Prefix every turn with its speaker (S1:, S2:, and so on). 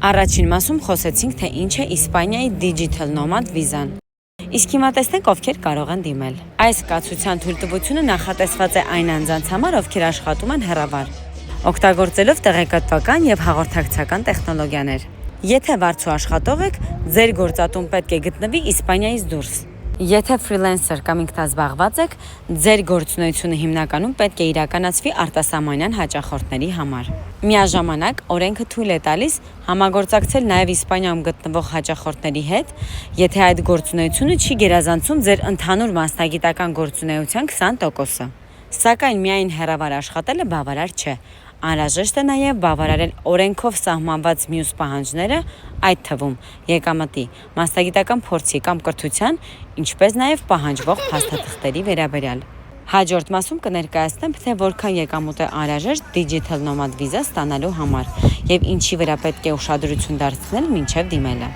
S1: Առաջին մասում խոսեցինք, թե ինչ է Իսպանիայի Digital Nomad վիզան։ Իսկ հիմա տեսնենք, ովքեր կարող են դիմել։ Այս կացության թույլտվությունը նախատեսված է այն անձանց համար, ովքեր աշխատում են հեռավար, օգտագործելով տեղեկատվական եւ հաղորդակցական տեխնոլոգիաներ։ Եթե վարձու աշխատող եք, ձեր գործատուն պետք է գտնվի Իսպանիայից դուրս։ Եթե ֆրիլենսեր կամ ինքնազբաղված եք, ձեր գործունեությունը հիմնականում պետք է իրականացվի արտասահմանյան հաճախորդների համար։ Միաժամանակ օրենքը թույլ է տալիս համագործակցել նաև Իսպանիայում գտնվող հաճախորդների հետ, եթե այդ գործունեությունը չի գերազանցում ձեր ընդհանուր մասնագիտական գործունեության 20%-ը։ Սակայն միայն հեռավար աշխատելը բավարար չէ։ Անհրաժեշտ է նաև բավարարել օրենքով սահմանված մյուս պահանջները, այդ թվում եկամտի, մասնագիտական փորձի կամ կրթության, ինչպես նաև պահանջվող փաստաթղթերի վերաբերյալ։ Հաջորդ մասում կներկայացնեմ, թե որքան եկամուտ է անհրաժեշտ Digital Nomad վիզա ստանալու համար եւ ինչի վրա պետք է ուշադրություն դարձնել մինչեւ դիմելը։